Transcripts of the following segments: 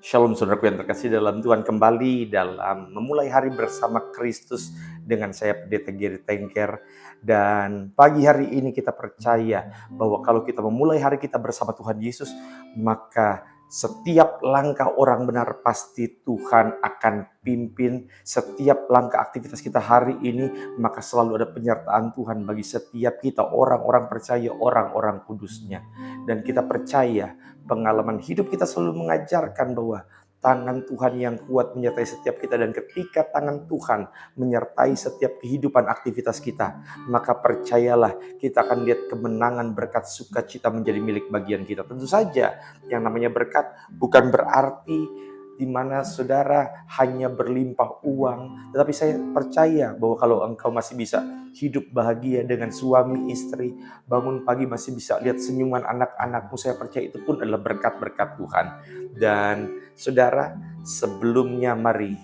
Shalom saudaraku yang terkasih dalam Tuhan, kembali dalam memulai hari bersama Kristus dengan saya Pendeta Gary Tengker. Dan pagi hari ini kita percaya bahwa kalau kita memulai hari kita bersama Tuhan Yesus, maka setiap langkah orang benar pasti Tuhan akan pimpin. Setiap langkah aktivitas kita hari ini, maka selalu ada penyertaan Tuhan bagi setiap kita, orang-orang percaya, orang-orang kudusnya. Dan kita percaya pengalaman hidup kita selalu mengajarkan bahwa tangan Tuhan yang kuat menyertai setiap kita, dan ketika tangan Tuhan menyertai setiap kehidupan aktivitas kita, maka percayalah kita akan lihat kemenangan, berkat, sukacita menjadi milik bagian kita. Tentu saja yang namanya berkat bukan berarti di mana saudara hanya berlimpah uang, tetapi saya percaya bahwa kalau engkau masih bisa hidup bahagia dengan suami istri, bangun pagi masih bisa lihat senyuman anak-anakmu, saya percaya itu pun adalah berkat-berkat Tuhan. Dan saudara, sebelumnya mari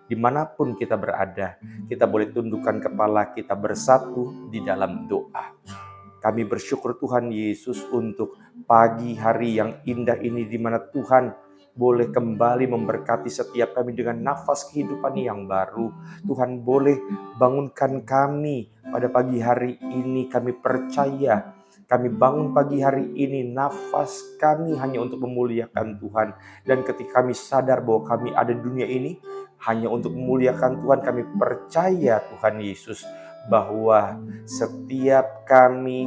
dimanapun kita berada, kita boleh tundukkan kepala kita bersatu di dalam doa. Kami bersyukur Tuhan Yesus untuk pagi hari yang indah ini, di mana Tuhan boleh kembali memberkati setiap kami dengan nafas kehidupan yang baru. Tuhan boleh bangunkan kami pada pagi hari ini. Kami percaya kami bangun pagi hari ini, nafas kami hanya untuk memuliakan Tuhan. Dan ketika kami sadar bahwa kami ada di dunia ini hanya untuk memuliakan Tuhan, kami percaya Tuhan Yesus bahwa setiap kami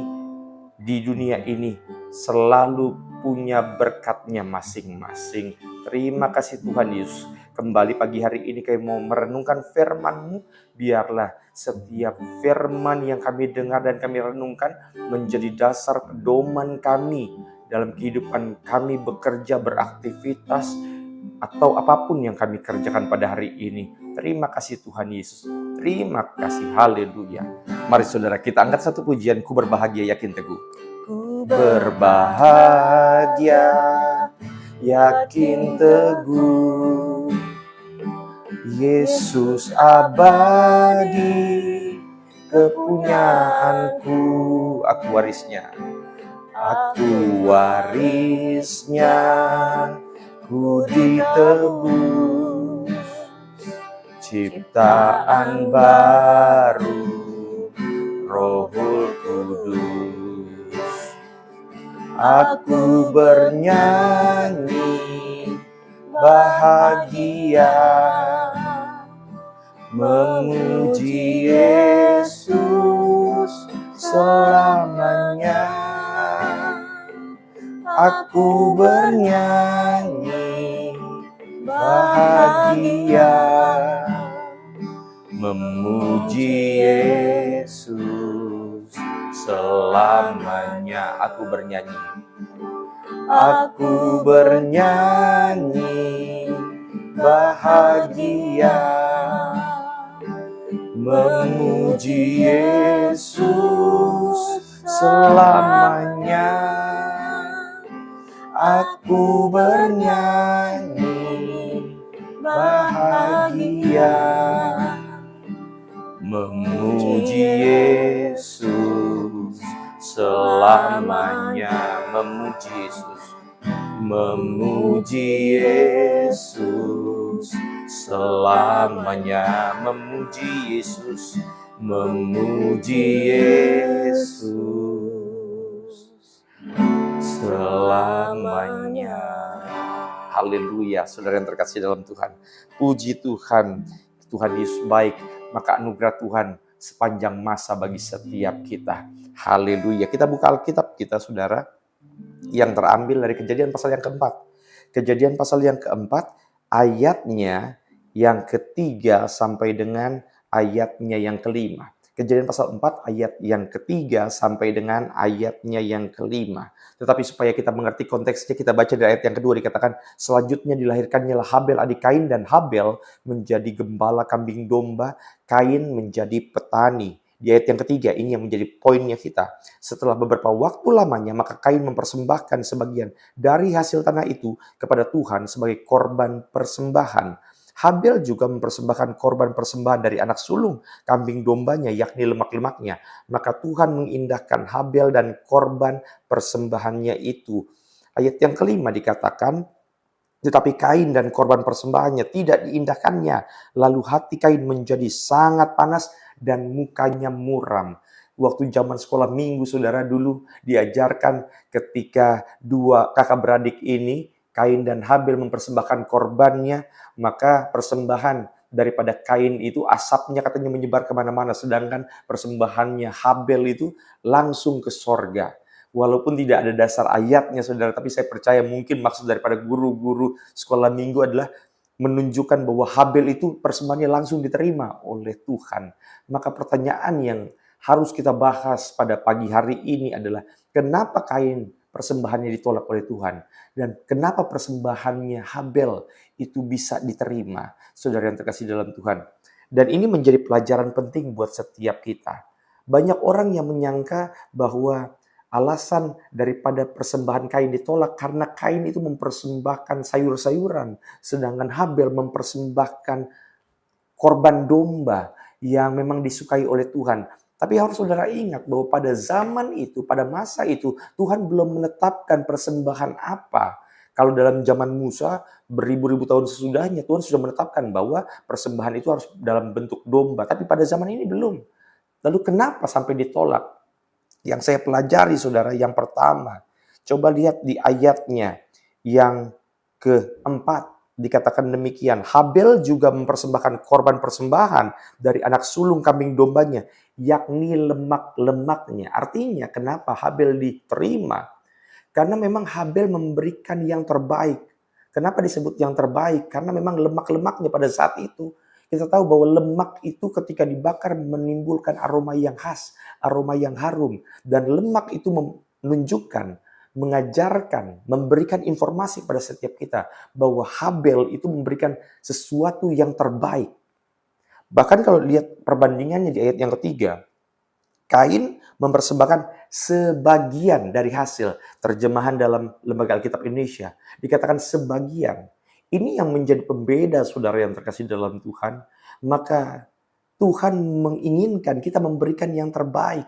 di dunia ini selalu punya berkatnya masing-masing. Terima kasih Tuhan Yesus. Kembali pagi hari ini kami mau merenungkan firman-Mu. Biarlah setiap firman yang kami dengar dan kami renungkan menjadi dasar pedoman kami dalam kehidupan kami bekerja, beraktivitas, atau apapun yang kami kerjakan pada hari ini. Terima kasih Tuhan Yesus. Terima kasih. Haleluya. Mari saudara kita angkat satu pujian, ku berbahagia yakin teguh. Ku berbahagia yakin teguh, Yesus abadi kepunyaanku. Aku warisnya, ku ditebus, ciptaan baru, Rohul Kudus. Aku bernyanyi bahagia, memuji Yesus selamanya. Aku bernyanyi bahagia, memuji Yesus selamanya. Aku bernyanyi bahagia, memuji Yesus selamanya. Aku bernyanyi bahagia, memuji Yesus selamanya. Memuji Yesus selamanya. Memuji Yesus selamanya. Haleluya, saudara yang terkasih dalam Tuhan. Puji Tuhan, Tuhan Yesus baik, maka anugerah Tuhan sepanjang masa bagi setiap kita. Haleluya. Kita buka Alkitab kita, saudara, yang terambil dari Kejadian pasal yang keempat. Kejadian pasal yang keempat, ayatnya yang ketiga sampai dengan ayatnya yang kelima. Kejadian pasal 4 ayat yang ketiga sampai dengan ayatnya yang kelima. Tetapi supaya kita mengerti konteksnya, kita baca dari ayat yang kedua, dikatakan selanjutnya dilahirkannya Habel adik Kain, dan Habel menjadi gembala kambing domba, Kain menjadi petani. Di ayat yang ketiga, ini yang menjadi poinnya kita. Setelah beberapa waktu lamanya, maka Kain mempersembahkan sebagian dari hasil tanah itu kepada Tuhan sebagai korban persembahan. Habel juga mempersembahkan korban persembahan dari anak sulung kambing dombanya, yakni lemak-lemaknya. Maka Tuhan mengindahkan Habel dan korban persembahannya itu. Ayat yang kelima dikatakan, Tetapi Kain dan korban persembahannya tidak diindahkannya. Lalu hati Kain menjadi sangat panas dan mukanya muram. Waktu zaman sekolah minggu, saudara, dulu diajarkan ketika dua kakak beradik ini, Kain dan Habel, mempersembahkan korbannya, maka persembahan daripada Kain itu asapnya katanya menyebar kemana-mana, sedangkan persembahannya Habel itu langsung ke sorga. Walaupun tidak ada dasar ayatnya, saudara, tapi saya percaya mungkin maksud daripada guru-guru sekolah minggu adalah menunjukkan bahwa Habel itu persembahannya langsung diterima oleh Tuhan. Maka pertanyaan yang harus kita bahas pada pagi hari ini adalah kenapa Kain persembahannya ditolak oleh Tuhan dan kenapa persembahannya Habel itu bisa diterima, saudara yang terkasih dalam Tuhan. Dan ini menjadi pelajaran penting buat setiap kita. Banyak orang yang menyangka bahwa alasan daripada persembahan Kain ditolak karena Kain itu mempersembahkan sayur-sayuran, sedangkan Habel mempersembahkan korban domba yang memang disukai oleh Tuhan. Tapi harus saudara ingat bahwa pada zaman itu, pada masa itu, Tuhan belum menetapkan persembahan apa. Kalau dalam zaman Musa, beribu-ribu tahun sesudahnya, Tuhan sudah menetapkan bahwa persembahan itu harus dalam bentuk domba. Tapi pada zaman ini belum. Lalu kenapa sampai ditolak? Yang saya pelajari, saudara, yang pertama, coba lihat di ayatnya yang keempat. Dikatakan demikian, Habel juga mempersembahkan korban persembahan dari anak sulung kambing dombanya, yakni lemak-lemaknya. Artinya kenapa Habel diterima? Karena memang Habel memberikan yang terbaik. Kenapa disebut yang terbaik? Karena memang lemak-lemaknya pada saat itu, kita tahu bahwa lemak itu ketika dibakar menimbulkan aroma yang khas, aroma yang harum. Dan lemak itu menunjukkan, mengajarkan, memberikan informasi pada setiap kita bahwa Habel itu memberikan sesuatu yang terbaik. Bahkan kalau lihat perbandingannya di ayat yang ketiga, Kain mempersembahkan sebagian dari hasil. Terjemahan dalam Lembaga Alkitab Indonesia dikatakan sebagian. Ini yang menjadi pembeda, saudara yang terkasih dalam Tuhan. Maka Tuhan menginginkan kita memberikan yang terbaik.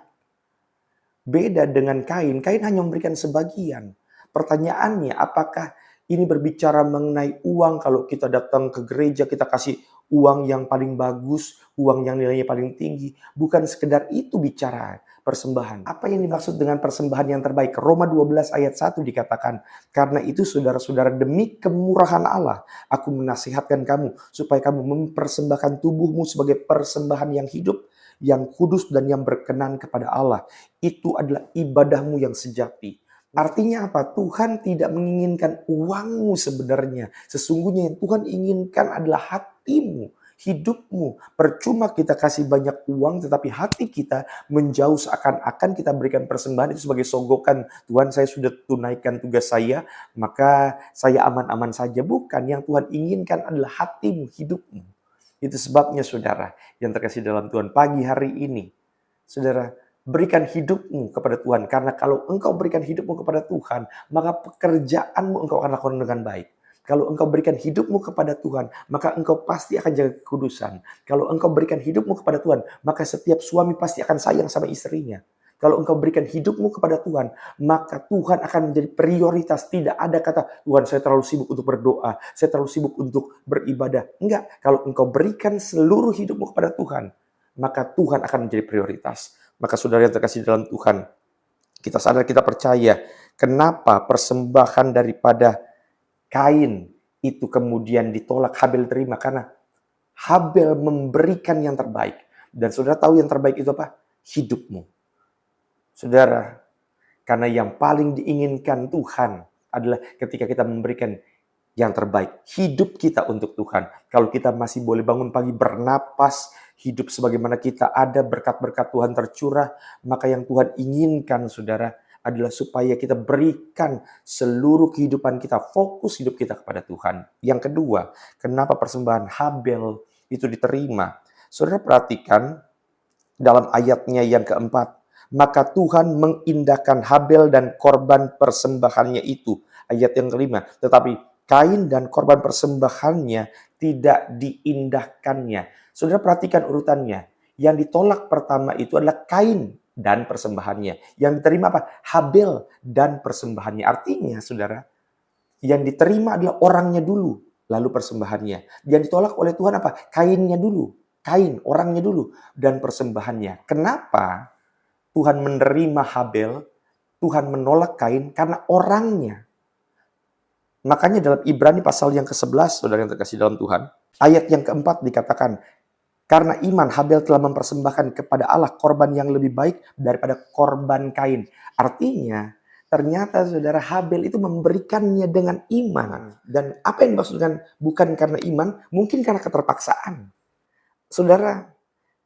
Beda dengan Kain. Kain hanya memberikan sebagian. Pertanyaannya, apakah ini berbicara mengenai uang? Kalau kita datang ke gereja, kita kasih uang yang paling bagus, uang yang nilainya paling tinggi. Bukan sekedar itu bicara persembahan. Apa yang dimaksud dengan persembahan yang terbaik? Roma 12 ayat 1 dikatakan, karena itu saudara-saudara, demi kemurahan Allah, aku menasihatkan kamu supaya kamu mempersembahkan tubuhmu sebagai persembahan yang hidup, yang kudus dan yang berkenan kepada Allah. Itu adalah ibadahmu yang sejati. Artinya apa? Tuhan tidak menginginkan uangmu sebenarnya. Sesungguhnya yang Tuhan inginkan adalah hatimu, hidupmu. Percuma kita kasih banyak uang tetapi hati kita menjauh, seakan-akan kita berikan persembahan itu sebagai sogokan. Tuhan, saya sudah tunaikan tugas saya, maka saya aman-aman saja. Bukan, yang Tuhan inginkan adalah hatimu, hidupmu. Itu sebabnya, saudara yang terkasih dalam Tuhan, pagi hari ini, saudara, berikan hidupmu kepada Tuhan. Karena kalau engkau berikan hidupmu kepada Tuhan, maka pekerjaanmu engkau akan lakukan dengan baik. Kalau engkau berikan hidupmu kepada Tuhan, maka engkau pasti akan jaga kekudusan. Kalau engkau berikan hidupmu kepada Tuhan, maka setiap suami pasti akan sayang sama istrinya. Kalau engkau berikan hidupmu kepada Tuhan, maka Tuhan akan menjadi prioritas. Tidak ada kata, Tuhan saya terlalu sibuk untuk berdoa, saya terlalu sibuk untuk beribadah. Enggak, kalau engkau berikan seluruh hidupmu kepada Tuhan, maka Tuhan akan menjadi prioritas. Maka saudara yang terkasih dalam Tuhan, kita sadar, kita percaya, kenapa persembahan daripada Kain itu kemudian ditolak, Habel terima. Karena Habel memberikan yang terbaik. Dan saudara tahu yang terbaik itu apa? Hidupmu. Saudara, karena yang paling diinginkan Tuhan adalah ketika kita memberikan yang terbaik. Hidup kita untuk Tuhan. Kalau kita masih boleh bangun pagi, bernapas, hidup sebagaimana kita ada, berkat-berkat Tuhan tercurah, maka yang Tuhan inginkan, saudara, adalah supaya kita berikan seluruh kehidupan kita, fokus hidup kita kepada Tuhan. Yang kedua, kenapa persembahan Habel itu diterima? Saudara perhatikan dalam ayatnya yang keempat, maka Tuhan mengindahkan Habel dan korban persembahannya itu. Ayat yang kelima, tetapi Kain dan korban persembahannya tidak diindahkannya. Saudara perhatikan urutannya. Yang ditolak pertama itu adalah Kain dan persembahannya. Yang diterima apa? Habel dan persembahannya. Artinya, saudara, Yang diterima adalah orangnya dulu, lalu persembahannya. Yang ditolak oleh Tuhan apa? Kainnya dulu. Kain, orangnya dulu. Dan persembahannya. Kenapa Tuhan menerima Habel, Tuhan menolak Kain? Karena orangnya. Makanya dalam Ibrani pasal yang ke-11, saudara yang terkasih dalam Tuhan, ayat yang keempat dikatakan, karena iman Habel telah mempersembahkan kepada Allah korban yang lebih baik daripada korban Kain. Artinya, ternyata saudara Habel itu memberikannya dengan iman. Dan apa yang dimaksudkan bukan karena iman, mungkin karena keterpaksaan. Saudara,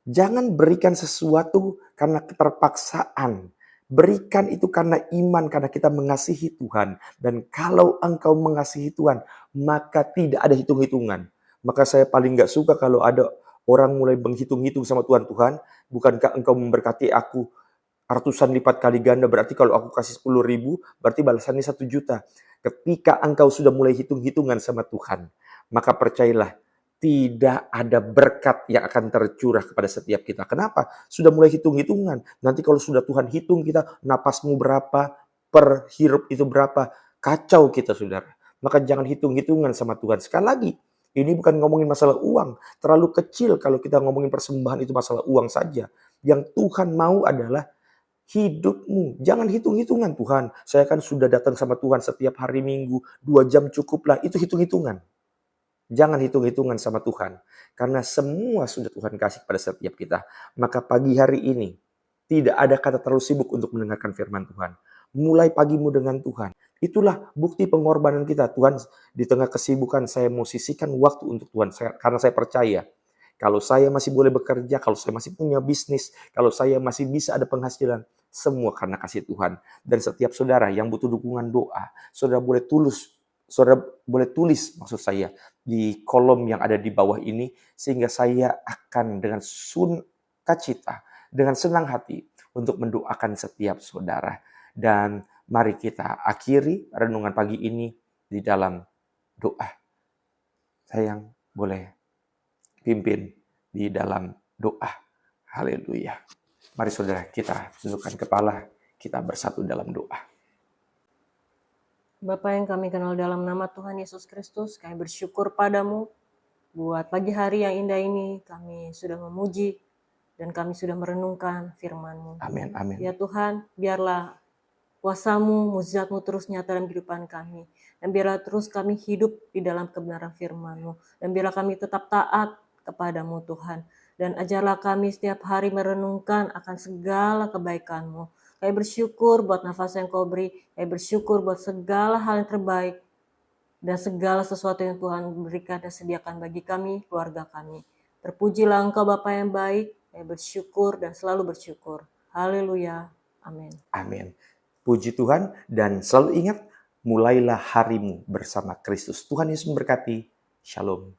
jangan berikan sesuatu karena keterpaksaan. Berikan itu karena iman, karena kita mengasihi Tuhan. Dan kalau engkau mengasihi Tuhan, maka tidak ada hitung-hitungan. Maka saya paling gak suka kalau ada orang mulai menghitung-hitung sama Tuhan. Tuhan, bukankah engkau memberkati aku ratusan lipat kali ganda, berarti kalau aku kasih 10.000, berarti balasannya 1 juta. Ketika engkau sudah mulai hitung-hitungan sama Tuhan, maka percayalah, tidak ada berkat yang akan tercurah kepada setiap kita. Kenapa? Sudah mulai hitung-hitungan. Nanti kalau sudah Tuhan hitung kita, napasmu berapa, per hirup itu berapa, kacau kita saudara. Maka jangan hitung-hitungan sama Tuhan. Sekali lagi, ini bukan ngomongin masalah uang. Terlalu kecil kalau kita ngomongin persembahan itu masalah uang saja. Yang Tuhan mau adalah hidupmu. Jangan hitung-hitungan Tuhan. Saya kan sudah datang sama Tuhan setiap hari Minggu, 2 jam cukuplah. Itu hitung-hitungan. Jangan hitung-hitungan sama Tuhan. Karena semua sudah Tuhan kasih pada setiap kita. Maka pagi hari ini, tidak ada kata terlalu sibuk untuk mendengarkan firman Tuhan. Mulai pagimu dengan Tuhan. Itulah bukti pengorbanan kita. Tuhan, di tengah kesibukan saya mau sisihkan waktu untuk Tuhan. Karena saya percaya, kalau saya masih boleh bekerja, kalau saya masih punya bisnis, kalau saya masih bisa ada penghasilan, semua karena kasih Tuhan. Dan setiap saudara yang butuh dukungan doa, saudara boleh tulis maksud saya di kolom yang ada di bawah ini, sehingga saya akan dengan sukacita, dengan senang hati untuk mendoakan setiap saudara. Dan mari kita akhiri renungan pagi ini di dalam doa. Sayang, boleh pimpin di dalam doa. Haleluya. Mari saudara, kita tundukkan kepala, kita bersatu dalam doa. Bapa yang kami kenal dalam nama Tuhan Yesus Kristus, kami bersyukur padamu buat pagi hari yang indah ini. Kami sudah memuji dan kami sudah merenungkan firman-Mu. Amin, amin. Ya Tuhan, biarlah kuasa-Mu, mukjizat-Mu terus nyata dalam kehidupan kami. Dan biarlah terus kami hidup di dalam kebenaran firman-Mu. Dan biarlah kami tetap taat kepadamu Tuhan. Dan ajarlah kami setiap hari merenungkan akan segala kebaikan-Mu. Kami bersyukur buat nafas yang Kau beri. Kami bersyukur buat segala hal yang terbaik. Dan segala sesuatu yang Tuhan berikan dan sediakan bagi kami, keluarga kami. Terpujilah Engkau Bapa yang baik. Kami bersyukur dan selalu bersyukur. Haleluya. Amin. Amin. Puji Tuhan dan selalu ingat, mulailah harimu bersama Kristus. Tuhan Yesus memberkati. Shalom.